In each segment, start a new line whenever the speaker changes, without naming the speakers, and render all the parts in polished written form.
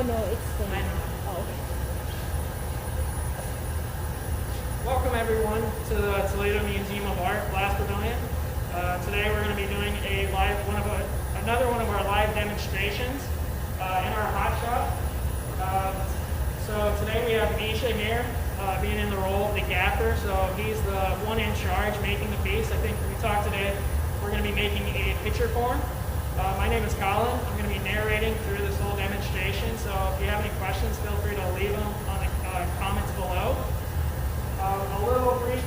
Oh no, it's thin.
I know.
Oh, okay.
Welcome everyone to the Toledo Museum of Art, Glass Pavilion. Today we're going to be doing another one of our live demonstrations in our hot shop. So today we have Misha here, being in the role of the gaffer. So he's the one in charge making the piece. I think we talked today, we're going to be making a picture form. My name is Colin. I'm going to be narrating through this whole demonstration. So if you have any questions, feel free to leave them on the comments below. A little brief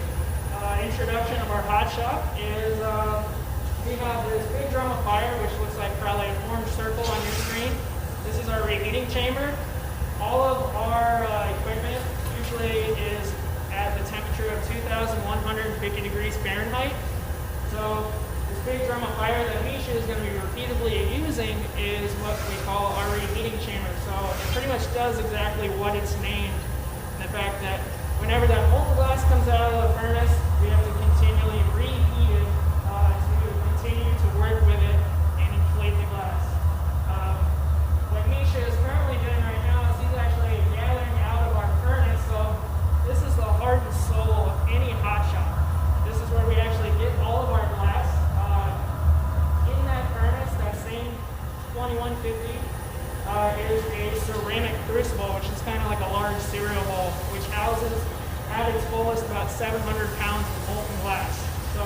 introduction of our hot shop is we have this big drum of fire, which looks like probably an orange circle on your screen. This is our reheating chamber. All of our equipment usually is at the temperature of 2,150 degrees Fahrenheit. So this big drum of fire that Misha is going to be repeatedly using is what we call our reheating chamber. So it pretty much does exactly what it's named. The fact that whenever that molten glass comes out of the furnace, we have to continually reheat it to continue to work with it and inflate the glass. What Misha is currently doing right now is he's actually gathering out of our furnace. So this is the heart and soul of any hot shop. This is where we actually get all of our glass. In that furnace, that same 2150 is a ceramic crucible, which is kind of like a large cereal bowl, which houses at its fullest about 700 pounds of molten glass. So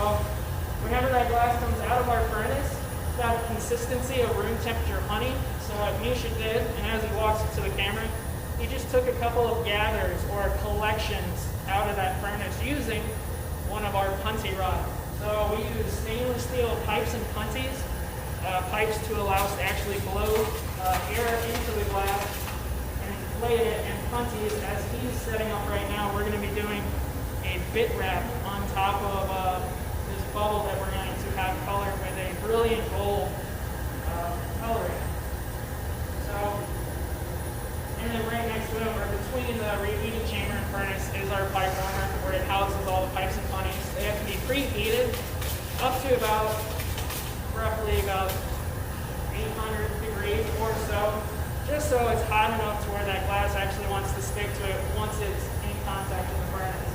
whenever that glass comes out of our furnace, it's got a consistency of room temperature honey. So what Misha did, and as he walks to the camera, he just took a couple of gathers or collections out of that furnace using one of our punty rods. So we use stainless steel pipes and punties, pipes to allow us to actually blow air into the glass and inflate it, and punties, as he's setting up right now, we're going to be doing a bit wrap on top of this bubble that we're going to have colored with a brilliant gold coloring. So, and then right next to it, or between the reheating chamber and furnace, is our pipe warmer, where it houses all the pipes and punties. They have to be preheated up to roughly about 800 degrees or so, just so it's hot enough to where that glass actually wants to stick to it once it's in contact with the furnace.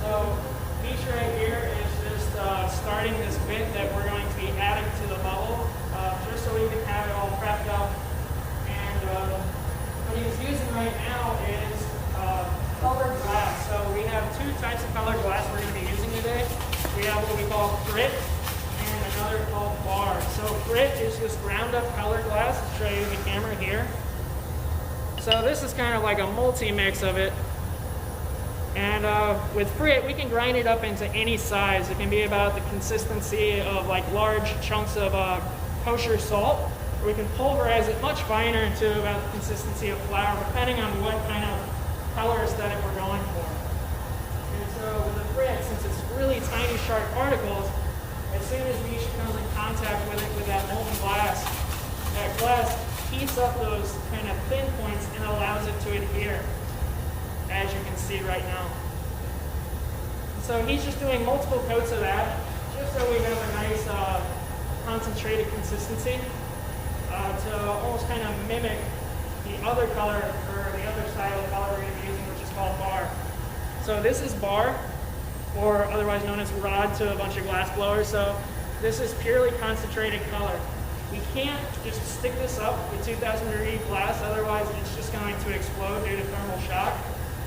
So Misha right here is just starting this bit that we're going to be adding to the bubble, just so we can have it all prepped up. And what he's using right now is colored glass. So we have two types of colored glass we're going to be using today. We have what we call grit and another called bar. So grit is just ground up colored glass. I'll show you the camera here. So this is kind of like a multi-mix of it. And with grit, we can grind it up into any size. It can be about the consistency of like large chunks of kosher salt, or we can pulverize it much finer into about the consistency of flour, depending on what kind of color aesthetic we're going for. And so with the grit, since it's really tiny, sharp particles, as soon as Misha comes in contact with it with that molten glass, that glass heats up those kind of thin points and allows it to adhere, as you can see right now. So he's just doing multiple coats of that, just so we have a nice concentrated consistency to almost kind of mimic the other color, or the other style of color we're going to be using, which is called bar. So this is bar, or otherwise known as rod to a bunch of glass blowers. So this is purely concentrated color. We can't just stick this up with 2,000 degree glass, otherwise it's just going to explode due to thermal shock.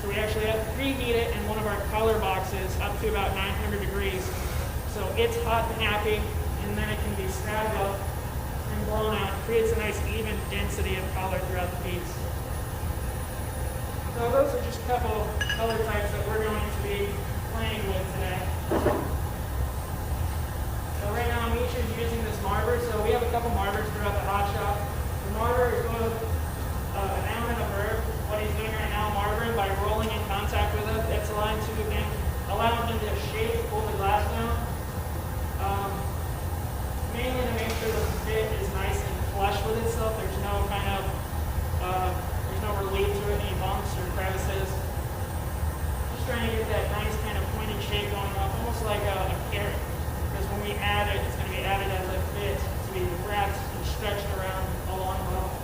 So we actually have to preheat it in one of our color boxes up to about 900 degrees. So it's hot and happy, and then it can be stabbed up and blown out. It creates a nice even density of color throughout the piece. So those are just a couple of color types that we're going to be playing with today. So right now Misha is using this marber. So we have a couple marbers throughout the hot shop. The marber is both an noun and a verb. What he's doing right now, marbering, by rolling in contact with it, it's allowing him to shape, pull the glass down. Mainly to make sure the bit is nice and flush with itself. There's no kind of there's no relief to it, any bumps or crevices. Just trying to get that nice kind of pointed shape going up, almost like a carrot. Because when we add it, it's going to be added as a bit to be wrapped and stretched around along the bottom.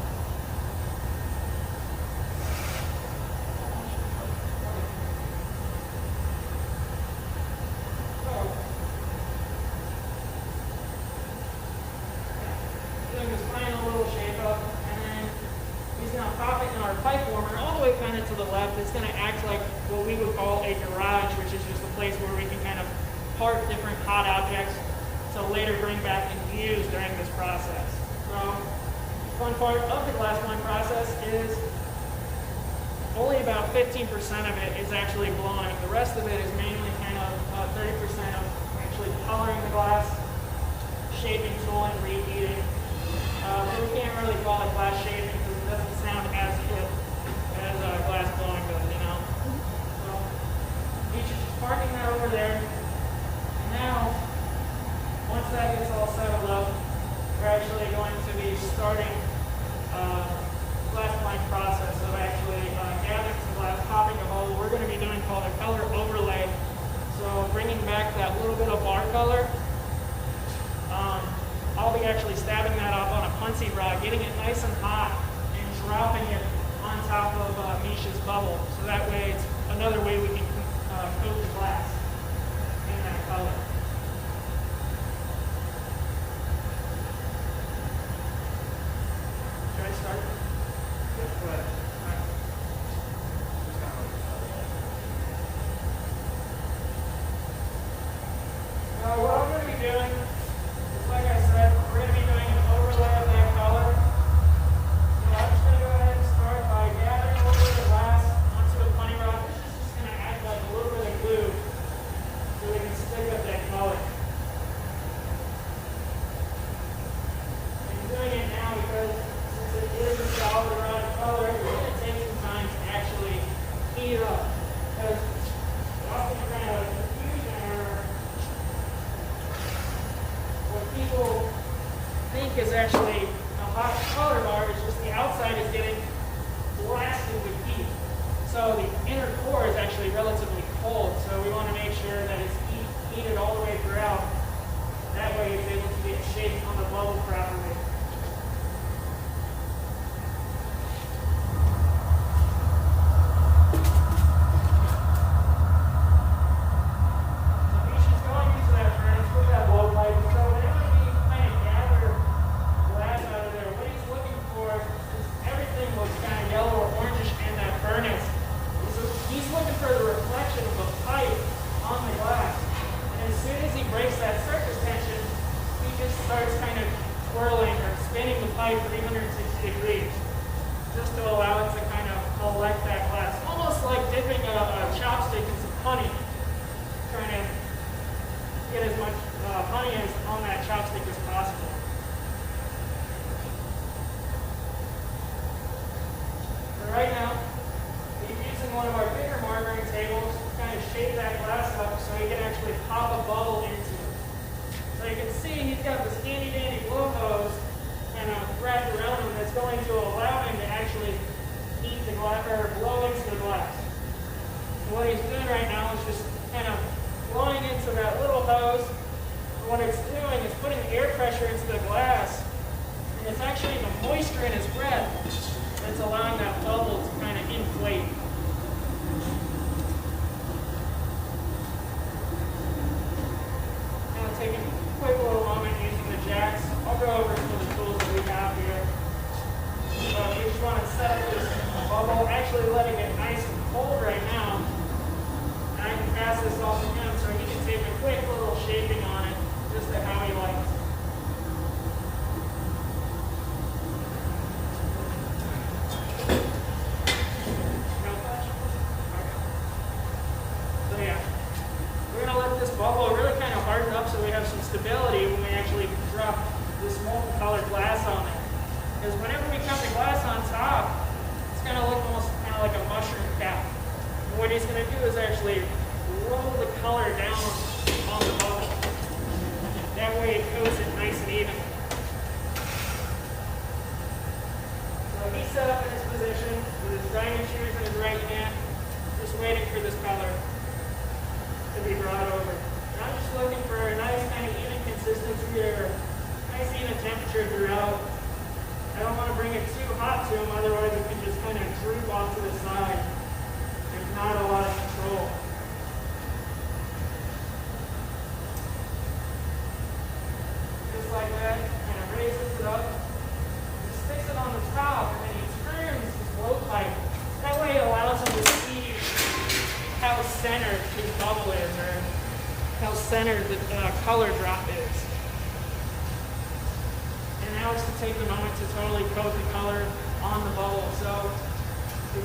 left, it's going to act like what we would call a garage, which is just a place where we can kind of park different hot objects to later bring back and use during this process. So, the fun part of the glass blowing process is only about 15% of it is actually blowing. The rest of it is mainly kind of 30% of actually coloring the glass, shaping, tooling, reheating. We can't really call it glass shaping because it doesn't sound as hip as glass blowing does, you know. So, each is just parking that over there. And now, once that gets all settled up, we're actually going to be starting glass blowing process of actually gathering some glass, popping a mold. We're going to be doing called a color overlay. So bringing back that little bit of bar color. I'll be actually stabbing that up on a punty rod, getting it nice and hot, and dropping it on top of Misha's bubble. So that way it's another way we can coat the glass in that color. Should I start? Yeah, go ahead. What I'm going to be doing is, like I said, we're going to be doing an overlay of that color. So I'm just going to go ahead and start by gathering a little bit of glass onto a punty rod. This is just going to act like a little bit of glue so we can stick up that color. I'm doing it now because since it is a solid rod color, it's going to take some time to actually heat it up. Because often kind of confusion or what people think is actually a hot color bar is just the outside is getting blasted with heat. So the inner core is actually relatively cold. So we want to make sure that it's heated all the way throughout. That way it's able to get shaped on the bubble properly. Starts kind of twirling or spinning the pipe 360 degrees just to allow it to kind of collect that glass. Almost like dipping a chopstick in some honey, trying to get as much honey as on that chopstick as possible. For right now, we're using one of our bigger margarin tables to kind of shape that glass up so you can actually pop a bubble into it. So you can see he's got this handy dandy blow hose kind of wrapped around him that's going to allow him to actually heat the glass or blow into the glass. So what he's doing right now is just kind of blowing into that little hose. And what it's doing is putting air pressure into the glass, and it's actually the moisture in his breath that's allowing that bubble to kind of inflate. Now taking quick little moment using the jacks. I'll go over some of the tools that we have here. So if you just want to set this bubble, actually letting it nice and cold right now. And I can pass this off to him so he can take a quick little shaping on it, just to how he likes it. No touch? Okay. So yeah. We're going to let this bubble really kind of harden up so we have some stability when we actually drop this molten colored glass on it. Because whenever we come to glass on top, it's going to look almost kind of like a mushroom cap. And what he's going to do is actually roll the color down on the bubble. That way it coats it nice and even. So he's set up in his position with his diamond shears in his right hand, just waiting for this color to be brought over. And I'm just looking for a nice kind of even consistency or nice even temperature throughout. I don't want to bring it too hot to him, otherwise it can just kind of droop off to the side. There's not a lot of control. Just like that. center the color drop is. And now is to take the moment to totally coat the color on the bubble. So this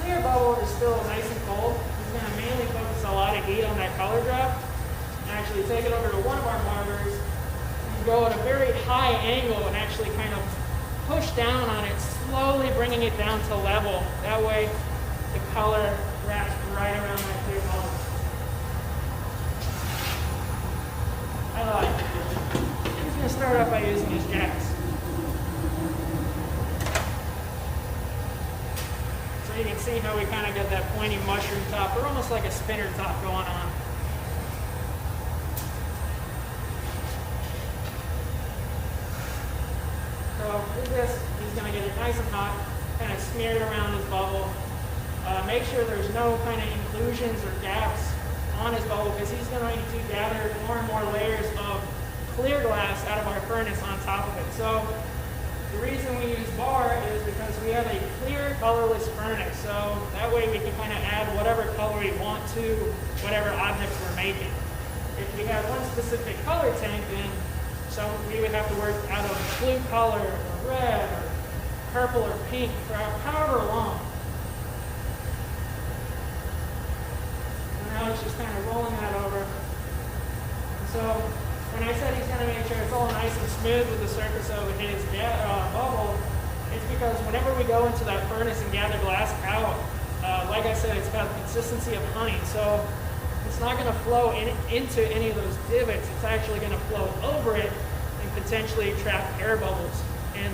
clear bubble is still nice and cold. He's going to mainly focus a lot of heat on that color drop. And actually take it over to one of our barbers and go at a very high angle and actually kind of push down on it, slowly bringing it down to level. That way the color wraps right around that clear bubble. I like it. He's going to start off by using his jacks. So you can see how we kind of get that pointy mushroom top, or almost like a spinner top going on. So with this, he's going to get it nice and hot, kind of smeared around his bubble. Make sure there's no kind of inclusions or gaps on his bubble, because he's going to gather more and more layers of clear glass out of our furnace on top of it. So the reason we use bar is because we have a clear, colorless furnace. So that way we can kind of add whatever color we want to whatever objects we're making. If we have one specific color tank, then we would have to work out of blue color, or red, or purple, or pink for however long. And now it's just kind of rolling that over. And so when I said he's going to make sure it's all nice and smooth with the surface of his bubble, it's because whenever we go into that furnace and gather glass out, like I said, it's got the consistency of honey. So it's not going to flow into any of those divots. It's actually going to flow over it and potentially trap air bubbles in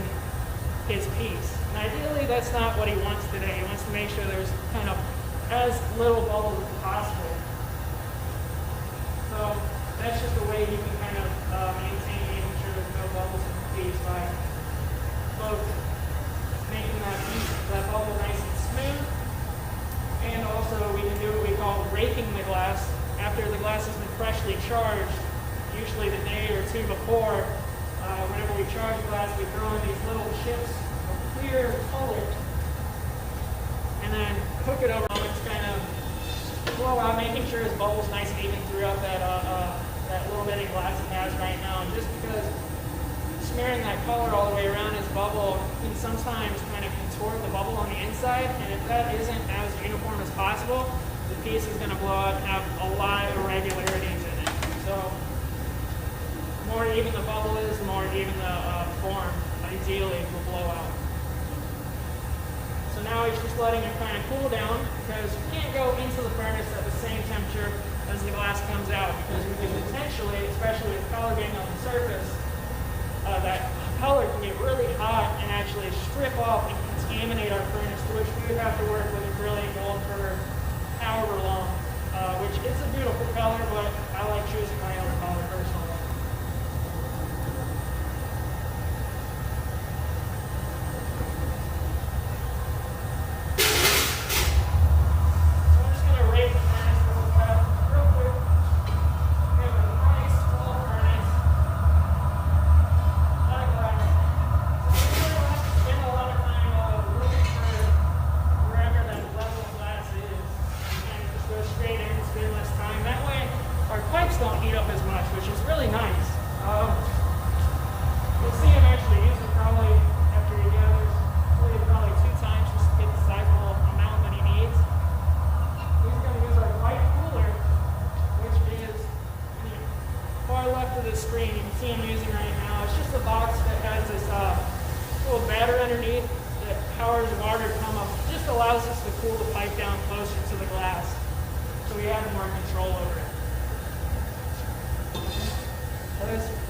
his piece. And ideally, that's not what he wants today. He wants to make sure there's kind of as little bubbles as possible. So that's just a way he can kind of maintain making sure there's no bubbles in the piece by both making that bubble nice and smooth. And also we can do what we call raking the glass. After the glass has been freshly charged, usually the day or two before, whenever we charge glass, we throw in these little chips of clear color and then cook it over. It's kind of blow out, making sure his bubble's nice and even throughout that little bit of glass he has right now. And just because smearing that color all the way around his bubble can sometimes kind of contort the bubble on the inside, and if that isn't as uniform as possible, the piece is going to blow out and have a lot of irregularities in it. So the more even the bubble is, the more even the form, ideally, will blow out. So now he's just letting it kind of cool down, because you can't go into the furnace at the same temperature as the glass comes out, because we can potentially, especially with color being on the surface, that color can get really hot and actually strip off and contaminate our furnace, to which we would have to work with acrylic mold for however long, which is a beautiful color, but I like choosing my own color personally.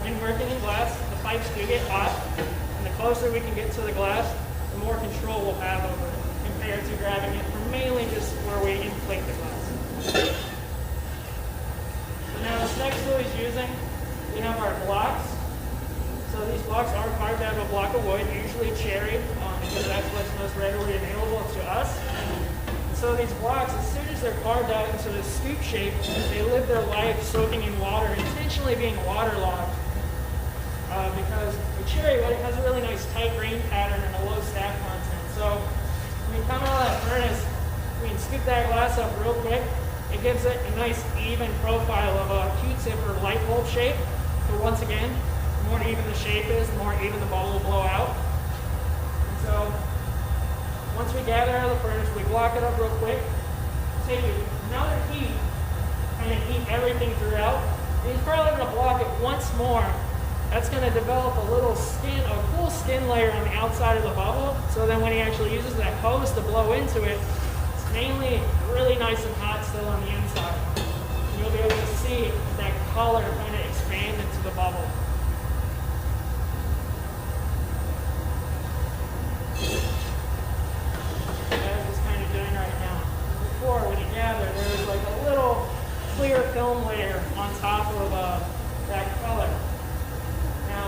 When working in glass, the pipes do get hot, and the closer we can get to the glass, the more control we'll have over it, compared to grabbing it from mainly just where we inflate the glass. So now this next tool he's using, we have our blocks. So these blocks are carved out of a block of wood, usually cherry, because that's what's most readily available to us. So these blocks, as soon as they're carved out into this scoop shape, they live their life soaking in water, intentionally being waterlogged. Because the cherry wood has a really nice tight grain pattern and a low stack content. So when you come out of that furnace, we can scoop that glass up real quick, It gives it a nice even profile of a Q-tip or light bulb shape. So once again, the more even the shape is, the more even the bubble will blow out. And so once we gather out of the furnace, we block it up real quick. Take another heat and heat everything throughout. And he's probably going to block it once more. That's going to develop a little skin, a cool skin layer on the outside of the bubble. So then when he actually uses that hose to blow into it, it's mainly really nice and hot still on the inside. And you'll be able to see that color kind of expand into the bubble. As it's kind of doing right now. Before, when you gather, there was like a little clear film layer on top of that color. Now,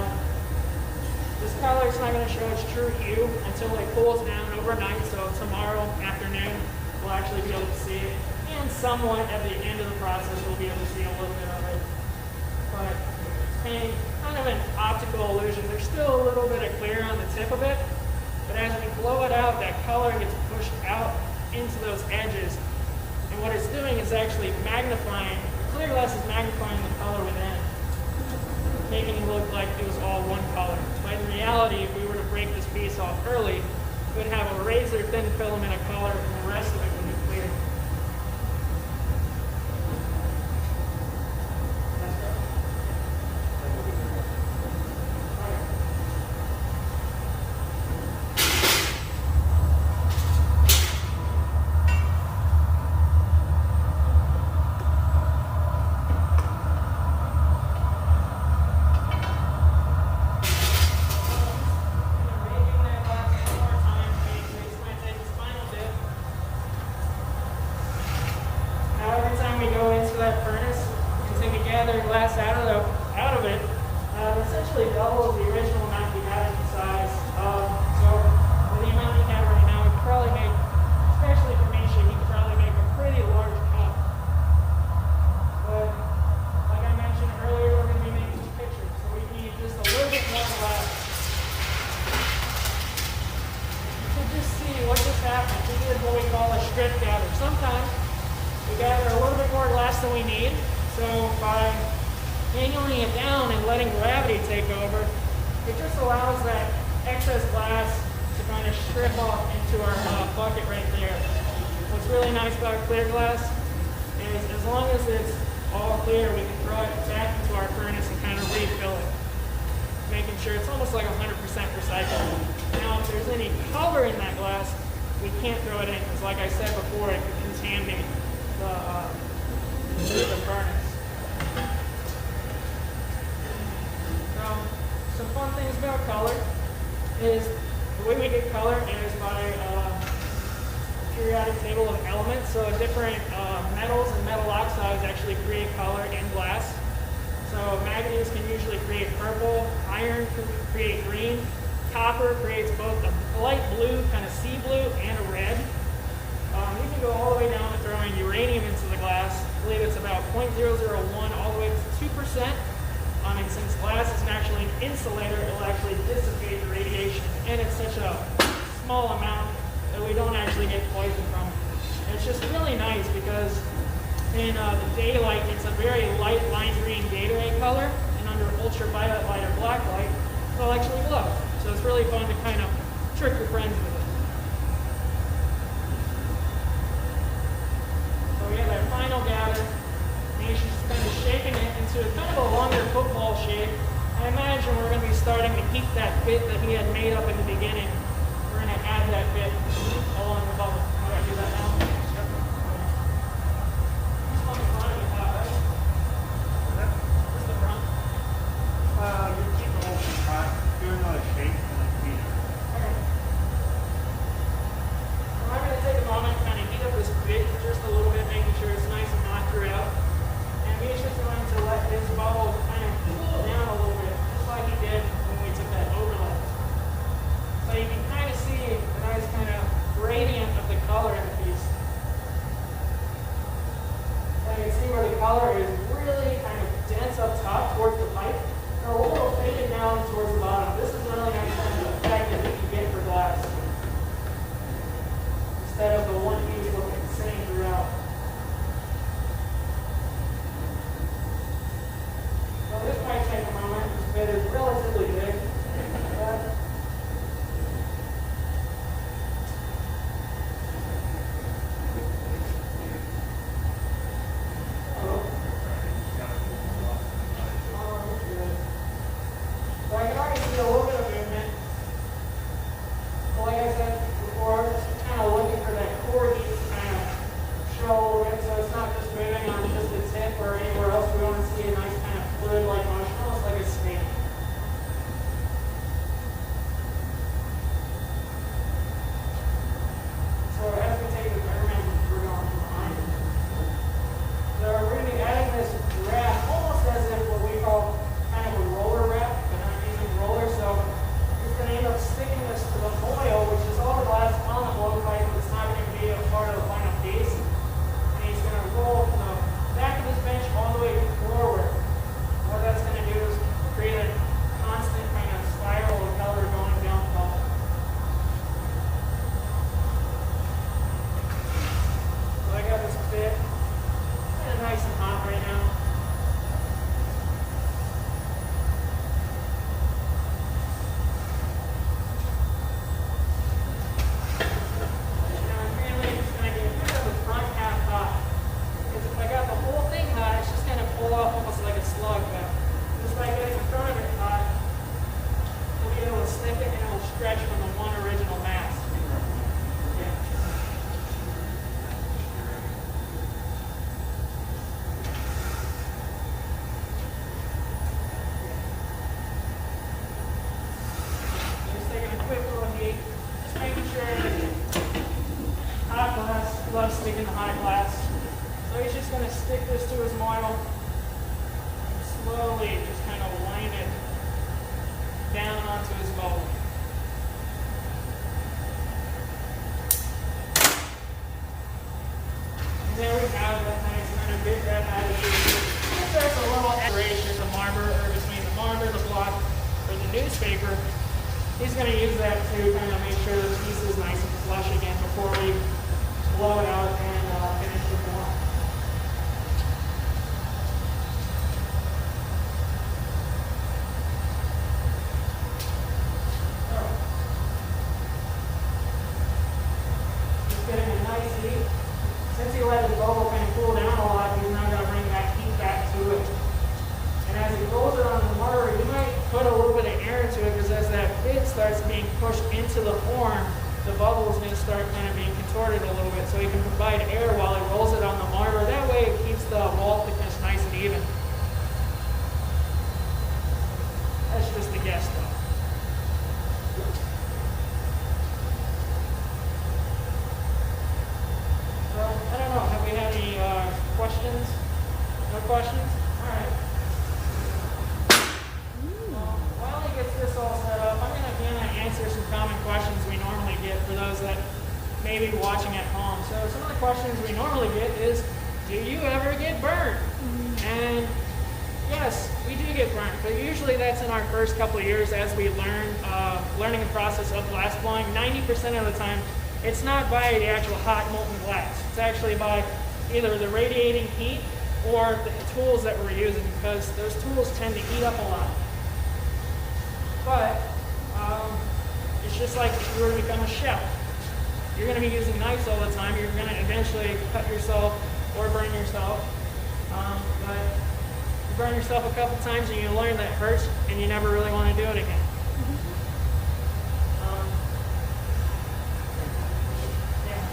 this color is not going to show its true hue until it cools down overnight, so tomorrow afternoon we'll actually be able to see it. And somewhat at the end of the process we'll be able to see a little bit of it. But it's kind of an optical illusion. There's still a little bit of clear on the tip of it, but as we blow it out, that color gets pushed out into those edges. And what it's doing is actually magnifying, the clear glass is magnifying the color within, making it look like it was all one color. But in reality, if we were to break this piece off early, it would have a razor thin filament of color and the rest of it would be clear. Glass out of it, essentially doubles the original amount we had in size. So with the amount we have right now, we could probably make, especially for Misha, he could probably make a pretty large cup. But like I mentioned earlier, we're going to be making some pictures, so we need just a little bit more glass. You can just see what just happened. We did what we call a strip gather. Sometimes we gather a little bit more glass than we need. So by annealing it down and letting gravity take over, it just allows that excess glass to kind of strip off into our bucket right there. What's really nice about clear glass is as long as it's all clear, we can throw it back into our furnace and kind of refill it, making sure it's almost like 100% recyclable. Now, if there's any color in that glass, we can't throw it in because, like I said before, it could contaminate the furnace. Some fun things about color is the way we get color is by a periodic table of elements. So different metals and metal oxides actually create color in glass. So manganese can usually create purple, iron can create green, copper creates both a light blue, kind of sea blue, and a red. You can go all the way down to throwing uranium into the glass. I believe it's about 0.001 all the way to 2%. And since glass is naturally an insulator, it will actually dissipate the radiation. And it's such a small amount that we don't actually get poison from it. And it's just really nice because in the daylight, it's a very light lime green Gatorade color. And under ultraviolet light or black light, it'll actually glow. So it's really fun to kind of trick your friends with it. So we have that final gather. And he's just kind of shaping it into kind of a longer football shape. I imagine we're going to be starting to heat that bit that he had made up in the beginning. We're going to add that bit along the bubble. How do I do that now? Yep. This one is running with hot, right? Where's the front?
You keep the whole thing hot, do another shape, and then heat it.
Okay. Well, I'm going to take a moment and kind of heat up this bit just a little bit, making sure it's nice and hot throughout. And he's just going to let his bubble kind of cool down a little bit, just like he did when we took that overlay. So you can kind of see the nice kind of gradient of the color. using the hot glass. So he's just going to stick this to his model and slowly just kind of line it down onto his bubble. And there we have that nice kind of big red attitude. If there's a little separation, the marmer, or between the marmer, the block, or the newspaper, he's going to use that to kind of make sure the piece is nice and flush again before we blow it out and finish the form. Just getting a nice heat. Since he let his bubble kind of cool down a lot, he's now going to bring that heat back to it. And as he rolls it on the mortar, you might put a little bit of air into it because as that bit starts being pushed into the form, the bubble is going to start kind of being contorted a little bit, so he can provide air while he rolls it on the mortar. That way it keeps the wall thickness nice and even. That's just a guess though. So, I don't know, have we had any questions? No questions? Alright. While he gets this all set up, I'm going to kind of answer some common questions we normally get for those that may be watching at home. So some of the questions we normally get is, do you ever get burned? And yes, we do get burned, but usually that's in our first couple of years as we learn, learning the process of glass blowing. 90% of the time, it's not by the actual hot molten glass. It's actually by either the radiating heat or the tools that we're using, because those tools tend to heat up a lot. But it's just like if you were to become a chef. You're going to be using knives all the time. You're going to eventually cut yourself or burn yourself. But you burn yourself a couple times and you learn that hurts and you never really want to do it again. Yeah.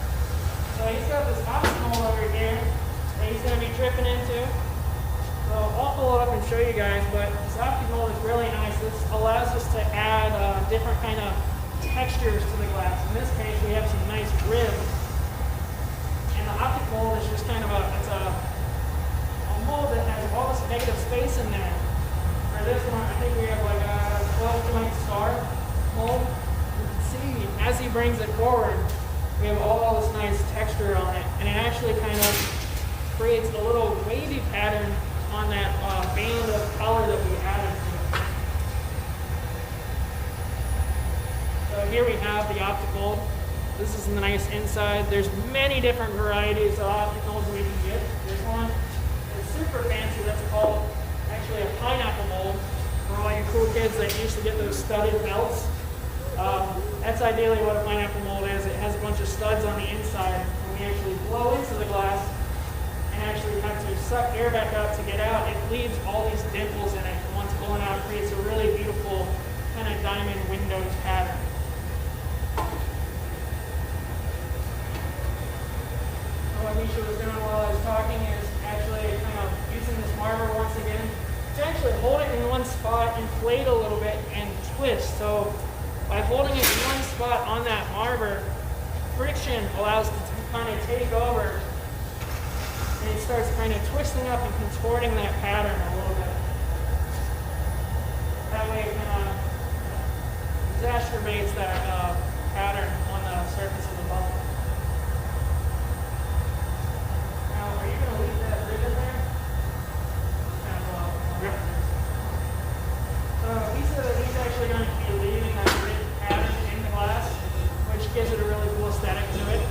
So he's got this optic mold over here that he's going to be dripping into. So I'll pull it up and show you guys, but this optic mold is really nice. This allows us to add different kind of textures to the glass. In this case, we have some nice ribs. And the optic mold is just kind of a mold that has all this negative space in there. For this one, I think we have like a 12-joint star mold. You can see as he brings it forward, we have all this nice texture on it. And it actually kind of creates a little wavy pattern on that band of color that we added to it. So here we have the optic mold. This is the nice inside. There's many different varieties of optic molds we can get. This one is super fancy. That's called actually a pineapple mold. For all you cool kids that used to get those studded belts. That's ideally what a pineapple mold is. It has a bunch of studs on the inside. When we actually blow into the glass and actually have to suck air back out to get out, it leaves all these dimples in it. And once blowing out, it creates a really beautiful kind of diamond windows pattern. What Misha was doing while I was talking is actually kind of using this marmer once again to actually hold it in one spot, inflate a little bit, and twist. So by holding it in one spot on that marmer, friction allows it to kind of take over, and it starts kind of twisting up and contorting that pattern a little bit. That way it kind of exacerbates that pattern on the surface of the bubble. Are you going to leave that rib in there? Yep. So he said that he's actually going to be leaving that rib pattern in the glass, which gives it a really cool aesthetic to it.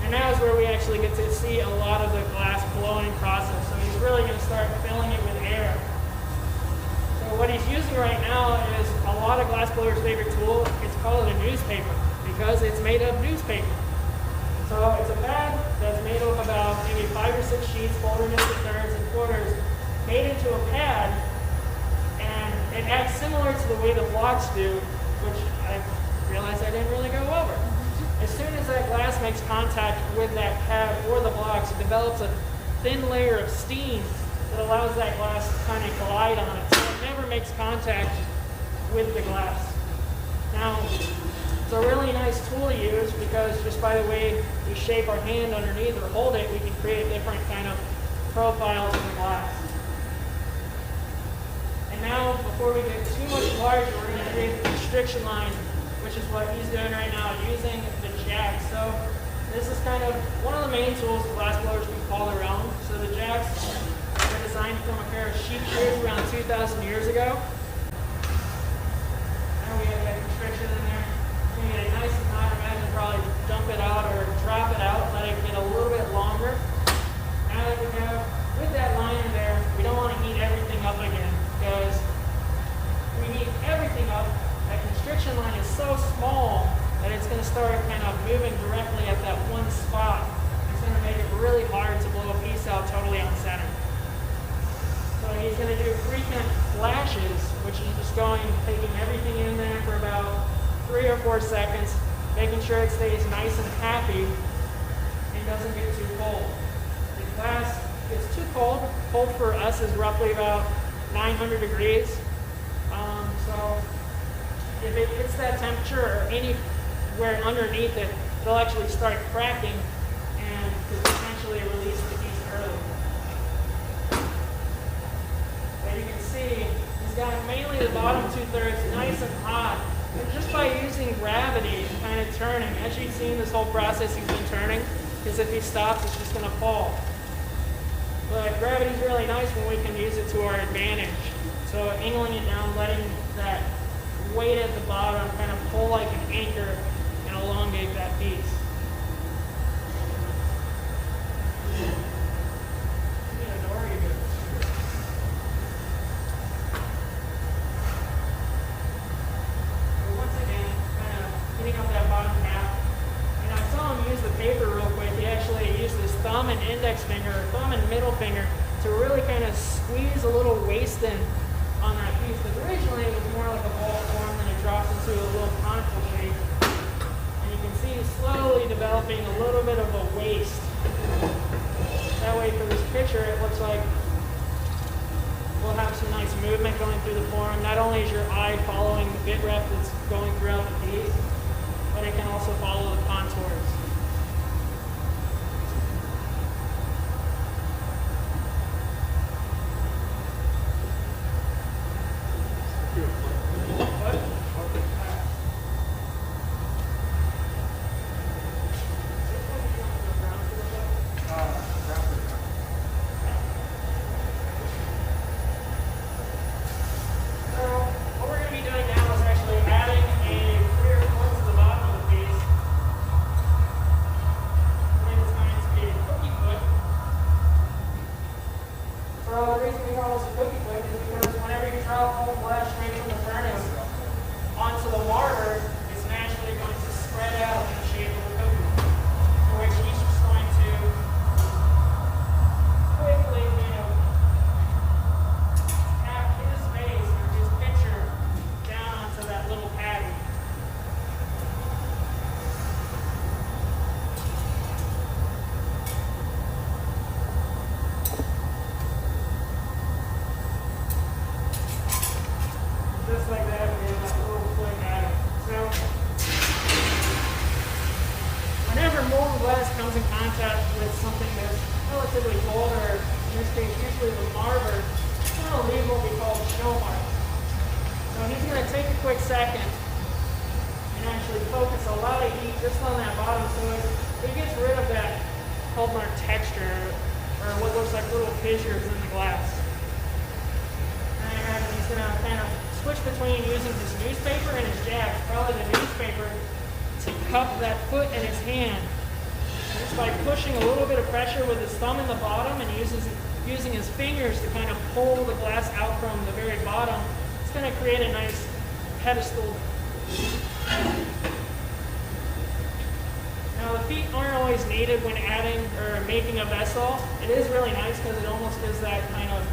And now is where we actually get to see a lot of the glass blowing process. So he's really going to start filling it with air. So what he's using right now is a lot of glass blowers' favorite tool. It's called a newspaper because it's made of newspaper. So it's a pad that's made of about maybe 5 or 6 sheets folded into thirds and quarters, made into a pad, and it acts similar to the way the blocks do, which I realized I didn't really go over. As soon as that glass makes contact with that pad or the blocks, it develops a thin layer of steam that allows that glass to kind of glide on it, so it never makes contact with the glass. Now, It's a really nice tool to use because just by the way we shape our hand underneath or hold it, we can create different kind of profiles in the glass. And now, before we get too much larger, we're going to create the constriction line, which is what he's doing right now, using the jacks. So this is kind of one of the main tools the glass blowers can call their own. So the jacks were designed from a pair of sheep shears around 2,000 years ago. Now we have that constriction in there. We're going to get it nice and hot. Imagine probably dump it out or drop it out, let it get a little bit longer. Now that we have, with that line in there, we don't want to heat everything up again because we heat everything up. That constriction line is so small that it's going to start kind of moving directly at that one spot. It's going to make it really hard to blow a piece out totally on center. So he's going to do frequent flashes, which is just taking everything in there for about 3 or 4 seconds, making sure it stays nice and happy and doesn't get too cold. The glass gets too cold. Cold for us is roughly about 900 degrees. So if it hits that temperature or anywhere underneath it, it'll actually start cracking and could potentially release the piece early. As you can see, he's got mainly the bottom 2/3 nice and hot. And just by using gravity and kind of turning, as you've seen this whole process he's been turning, because if he stops, it's just going to fall. But gravity is really nice when we can use it to our advantage. So angling it down, letting that weight at the bottom kind of pull like an anchor and elongate that piece. Once again, kind of heating up that bottom half. And I saw him use the paper real quick. He actually used his thumb and index finger, or thumb and middle finger, to really kind of squeeze a little waste in on that piece, because originally it was more like a ball form, then it dropped into a little conical shape. And you can see slowly developing a little bit of a waste. That way for this picture, it looks like we'll have some nice movement going through the form. Not only is your eye following the bit rep that's going throughout the piece, but it can also follow the contours. Comes in contact with something that's relatively cold, or in this case usually the marble, it's going to leave what we call show marks. So he's going to take a quick second and actually focus a lot of heat just on that bottom, so it gets rid of that cold mark texture, or what looks like little fissures in the glass. And he's going to kind of switch between using his newspaper and his jack, probably the newspaper, to cup that foot in his hand. Just by pushing a little bit of pressure with his thumb in the bottom and using his fingers to kind of pull the glass out from the very bottom, it's going to create a nice pedestal. Now the feet aren't always needed when adding or making a vessel. It is really nice because it almost gives that kind of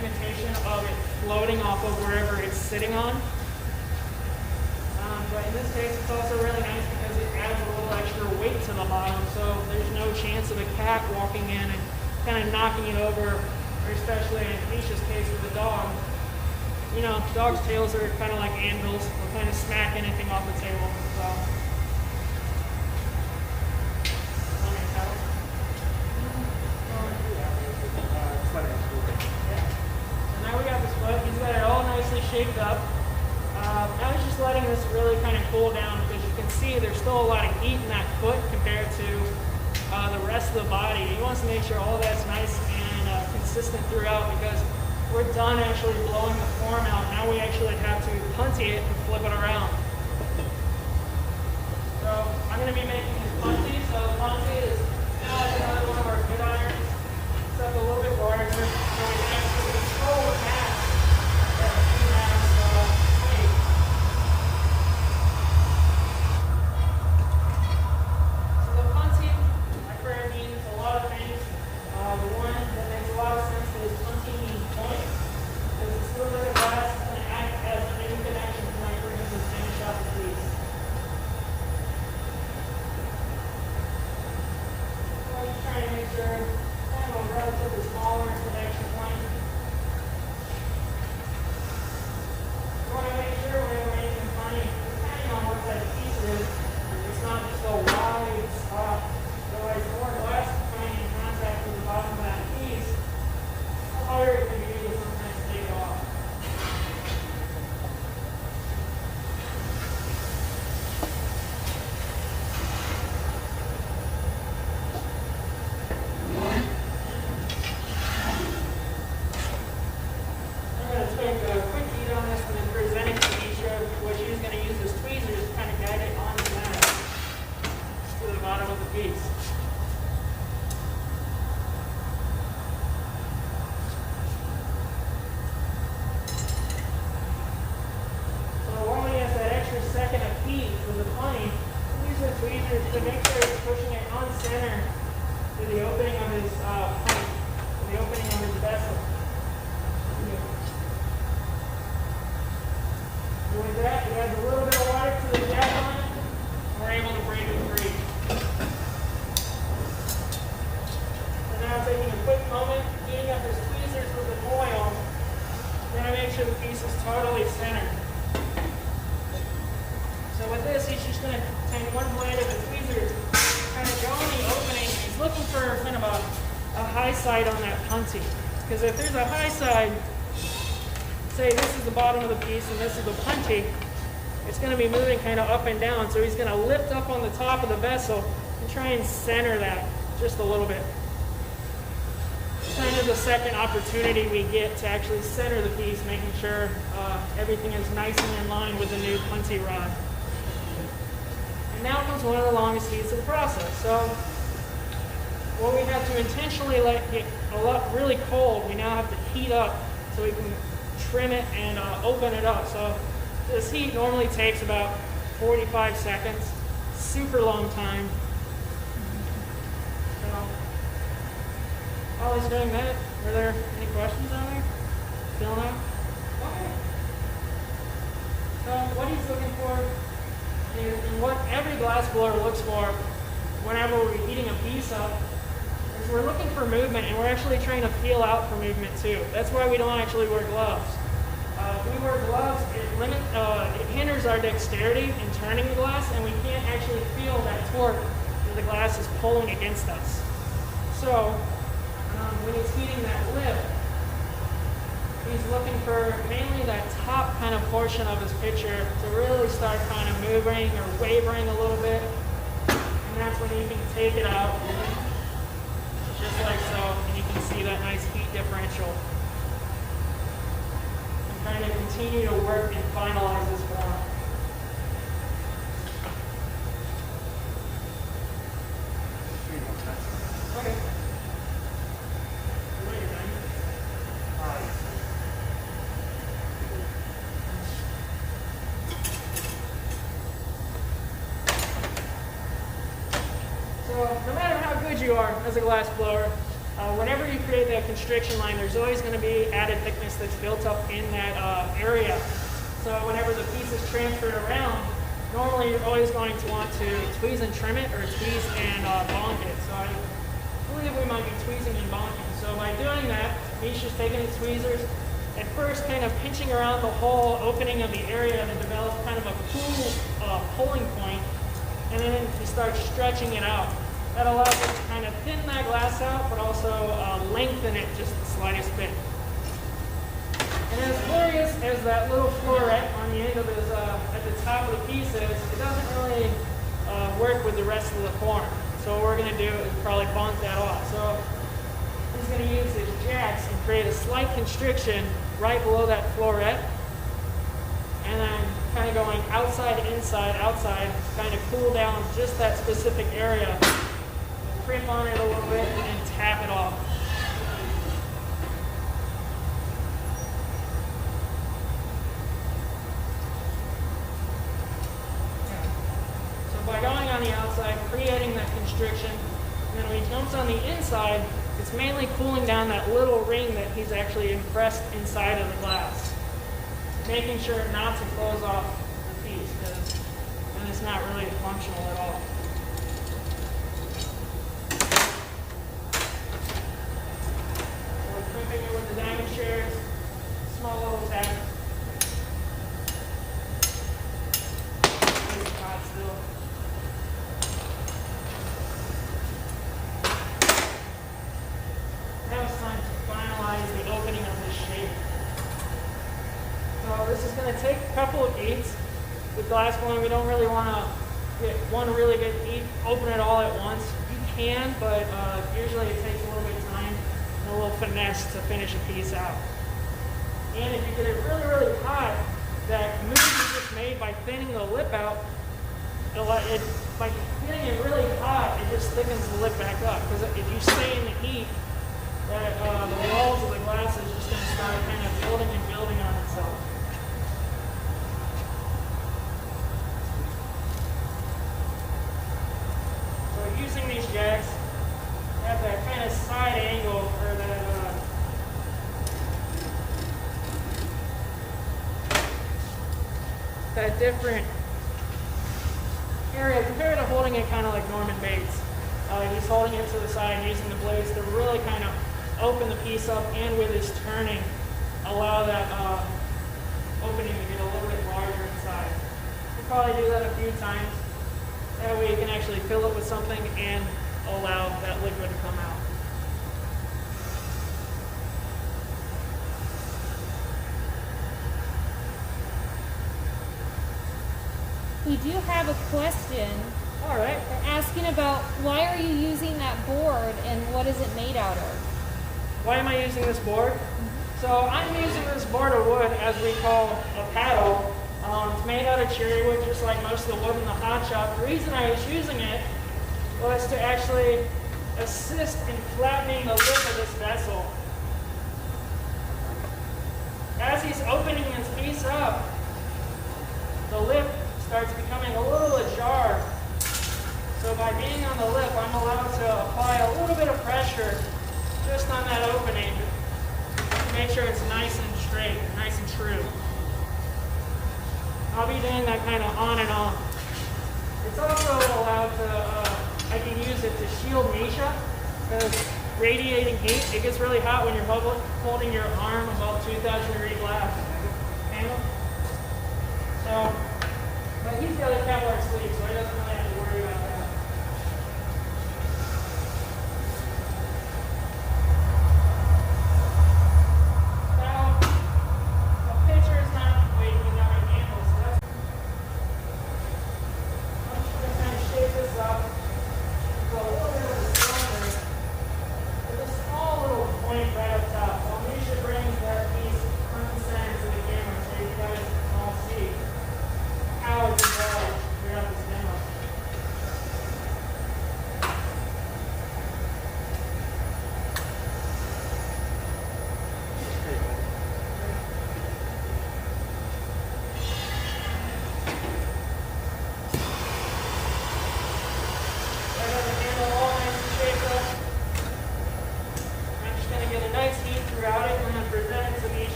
imitation of it floating off of wherever it's sitting on. But in this case, it's also really nice because it adds a little extra weight to the bottom, so there's no chance of a cat walking in and kind of knocking it over, or especially in Nisha's case with the dog, you know, dogs' tails are kind of like anvils. They'll kind of smack anything off the table. So. Now we got this foot. He's got it all nicely shaped up. Now he's just letting this really kind of cool down because you can see there's still a lot of heat in that foot compared to the rest of the body. He wants to make sure all that's nice and consistent throughout because we're done actually blowing the form out. Now we actually have to punty it and flip it around. So I'm going to be making this punty. So the punty is another one of our good irons. Except a little bit larger. So we can actually control the mass that he has made. So the punting, my friend, means a lot of things. The one that makes a lot of sense is punting means point. Because it's a little bit of glass that's going to act as a new connection point for him to finish off the piece. So I'm just trying to make sure a relatively smaller connection point. You want to make sure whenever we're making money, depending on what type of piece it is, it's not just a wide spot. Otherwise, the more glass coming in contact with the bottom of that piece, the harder it can be to sometimes take it off. To make sure it's pushing it on center to the opening of his pipe, to the opening of his vessel. So with that, we add a little bit of water to the jack line, and we're able to break it free. So now taking a quick moment, heating up his tweezers with an oil, we're going to make sure the piece is totally centered. So with this, he's just going to take one blade of the tweezer, kind of go in the opening. He's looking for kind of a high side on that punty. Because if there's a high side, say this is the bottom of the piece and this is the punty, it's going to be moving kind of up and down. So he's going to lift up on the top of the vessel and try and center that just a little bit. Kind of the second opportunity we get to actually center the piece, making sure everything is nice and in line with the new punty rod. And now comes one of the longest heats of the process. So what we have to intentionally let get really cold, we now have to heat up so we can trim it and open it up. So this heat normally takes about 45 seconds, super long time. So while he's doing that, were there any questions on there? Still no? Okay. So what he's looking for, and what every glass blower looks for whenever we're heating a piece up, is we're looking for movement, and we're actually trying to feel out for movement too. That's why we don't actually wear gloves. If we wear gloves, it hinders our dexterity in turning the glass, and we can't actually feel that torque that the glass is pulling against us. So when he's heating that lip, he's looking for mainly that top kind of portion of his pitcher to really start kind of moving or wavering a little bit. And that's when you can take it out, just like so, and you can see that nice heat differential. And kind of continue to work and finalize this form. Okay. No matter how good you are as a glass blower, whenever you create that constriction line, there's always going to be added thickness that's built up in that area. So whenever the piece is transferred around, normally you're always going to want to tweeze and trim it, or tweeze and bonk it. So I believe we might be tweezing and bonking. So by doing that, he's just taking his tweezers, at first kind of pinching around the whole opening of the area to develop kind of a cool pulling point, and then you start stretching it out. That allows us to kind of thin that glass out, but also lengthen it just the slightest bit. And as glorious as that little floret on the end of his, at the top of the piece is, it doesn't really work with the rest of the form. So what we're going to do is probably bump that off. So he's going to use his jacks and create a slight constriction right below that floret. And then kind of going outside, inside, outside, kind of cool down just that specific area. Crimp on it a little bit and tap it off. So by going on the outside, creating that constriction, and then when he jumps on the inside, it's mainly cooling down that little ring that he's actually impressed inside of the glass. Making sure not to close off the piece, because then it's not really functional at all. Crimping it with the diamond shears, small little tap. It's hot still. Now it's time to finalize the opening of this shape. So this is going to take a couple of beats. With glass blowing, we don't really want to get one really good beat, open it all at once. You can, but usually it takes a little bit of time and a little finesse to finish a piece out. And if you get it really, really hot, that move you just made by thinning the lip out, by getting it really hot, it just thickens the lip back up. Because if you stay in the heat, that the walls of the glass is just going to start kind of building and building on itself. So using these jacks, have that kind of side angle or that different area compared to holding it kind of like Norman Bates. He's holding it to the side and using the blades to really kind of open the piece up, and with his turning, allow that opening to get a little bit larger inside. You probably do that a few times. That way you can actually fill it with something and allow that liquid to come out.
We do have a question.
All right.
They're asking about why are you using that board and what is it made out of?
Why am I using this board? So I'm using this board of wood as we call a paddle. It's made out of cherry wood, just like most of the wood in the hot shop. The reason I was using it was to actually assist in flattening the lip of this vessel. As he's opening this piece up, the lip starts becoming a little ajar. So by being on the lip, I'm allowed to apply a little bit of pressure just on that opening to make sure it's nice and straight, nice and true. I'll be doing that kind of on and on. It's also allowed to, I can use it to shield Misha, because radiating heat, it gets really hot when you're holding your arm above 2,000 degree glass. Handle? So, but he's got a Kevlar sleeve, so he doesn't really have to worry about that. Now, a pitcher is not weight without a handle, so that's. I'm just going to kind of shape this up, go a little bit of a cylinder, with a small little point right up top. So Misha brings that piece front and center to the camera so you guys can all see how it's involved throughout this demo.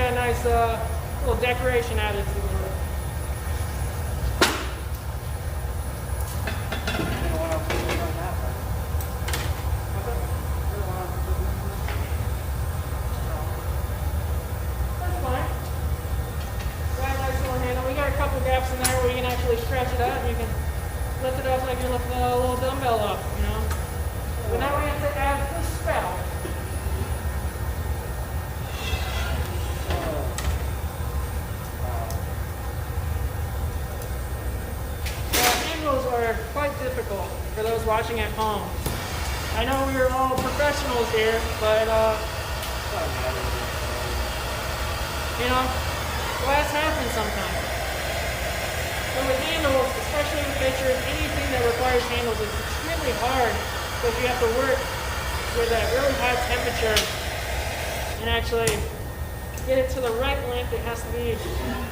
got a nice little decoration added to the roof. Gaps in there where you can actually stretch it out and you can lift it up like you're lifting a little dumbbell up, you know. But now we have to add the spout. Handles are quite difficult for those watching at home. I know we are all professionals here, but you know, glass happens sometimes. So with handles, especially with pictures, anything that requires handles is extremely hard because you have to work with a really high temperature and actually get it to the right length. It has to be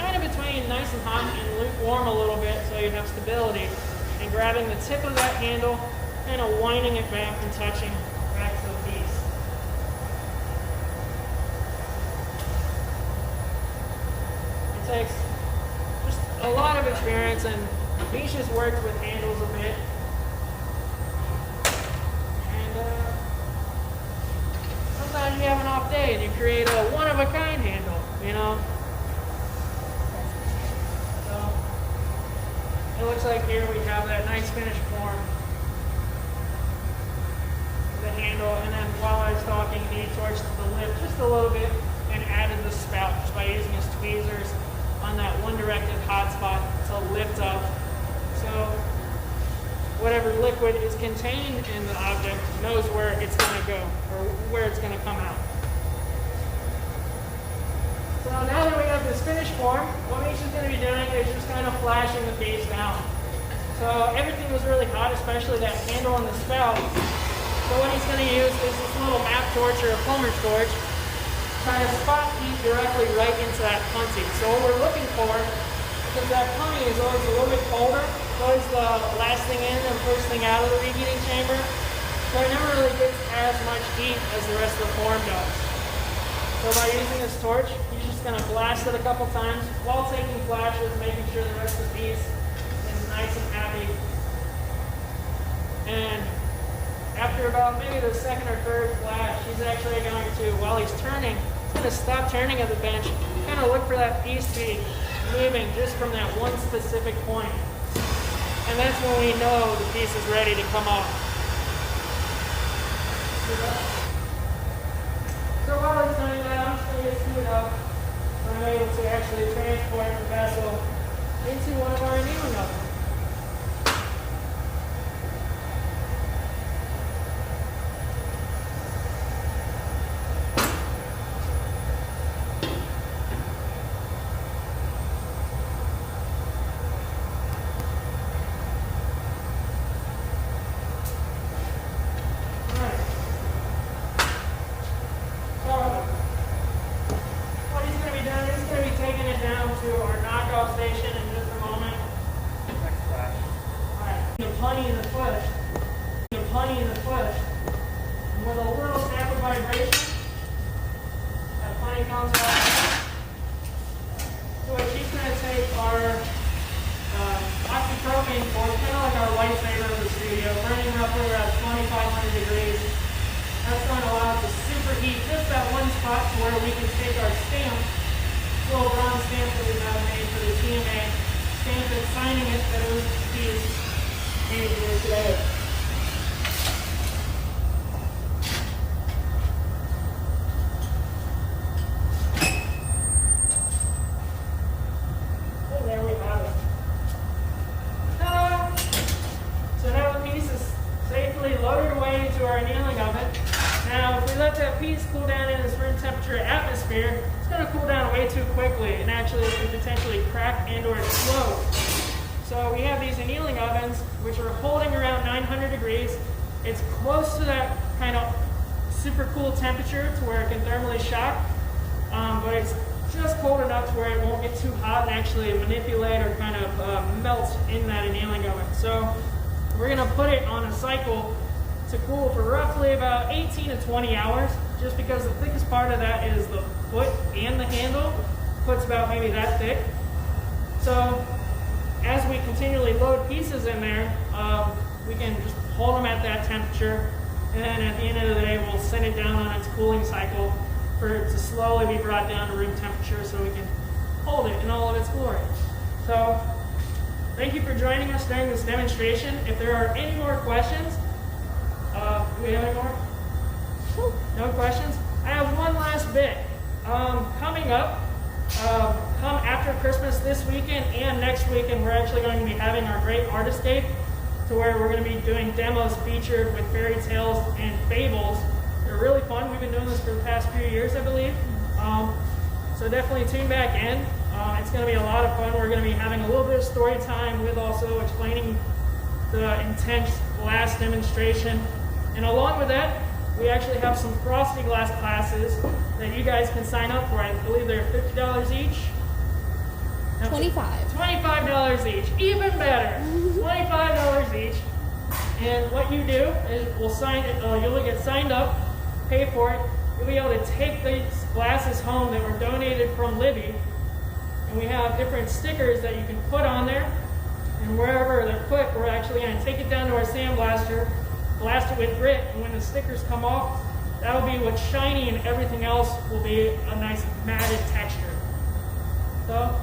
kind of between nice and hot and lukewarm a little bit so you have stability. And grabbing the tip of that handle, kind of winding it back and touching back to the piece. It takes a lot of experience, and he's just worked with handles a bit. And sometimes you have an off day and you create a one-of-a-kind handle, you know. So it looks like here we have that nice finished form, the handle, and then while I was talking, he torched the lip just a little bit and added the spout just by using his tweezers on that one-directed hot spot to lift up. So whatever liquid is contained in the object knows where it's going to go or where it's going to come out. So now that we have this finished form, what Misha's going to be doing is just kind of flashing the piece down. So everything was really hot, especially that handle and the spout. So what he's going to use is this little map torch or a plumber's torch, trying to spot heat directly right into that punty. So what we're looking for, because that punty is always a little bit colder, it's always the last thing in and first thing out of the reheating chamber, so it never really gets as much heat as the rest of the form does. So by using this torch, he's just going to blast it a couple times while taking flashes, making sure the rest of the piece is nice and happy. And after about maybe the second or third flash, he's actually going to, while he's turning, he's going to stop turning at the bench, kind of look for that piece to be moving just from that one specific point. And that's when we know the piece is ready to come off. So while he's doing that, I'm just going to get screwed up so I'm able to actually transport the vessel into one of our annealing ovens. So we have these annealing ovens, which are holding around 900 degrees. It's close to that kind of super cool temperature to where it can thermally shock, but it's just cold enough to where it won't get too hot and actually manipulate or kind of melt in that annealing oven. So we're going to put it on a cycle to cool for roughly about 18 to 20 hours, just because the thickest part of that is the foot and the handle. Foot's about maybe that thick. So as we continually load pieces in there, we can just hold them at that temperature, and then at the end of the day, we'll send it down on its cooling cycle for it to slowly be brought down to room temperature so we can hold it in all of its glory. So thank you for joining us during this demonstration. If there are any more questions, do we have any more? No questions? I have one last bit. Coming up, come after Christmas this weekend and next weekend, we're actually going to be having our Great Artist Day, to where we're going to be doing demos featured with fairy tales and fables. They're really fun. We've been doing this for the past few years, I believe. So definitely tune back in. It's going to be a lot of fun. We're going to be having a little bit of story time with also explaining the intense glass demonstration. And along with that, we actually have some Frosty glass classes that you guys can sign up for. I believe they're $50 each. $25 each. Even better. $25 each. And what you do is you'll get signed up, pay for it. You'll be able to take these glasses home that were donated from Libby. And we have different stickers that you can put on there. And wherever they're put, we're actually going to take it down to our sandblaster, blast it with grit, and when the stickers come off, that'll be what's shiny, and everything else will be a nice matted texture. So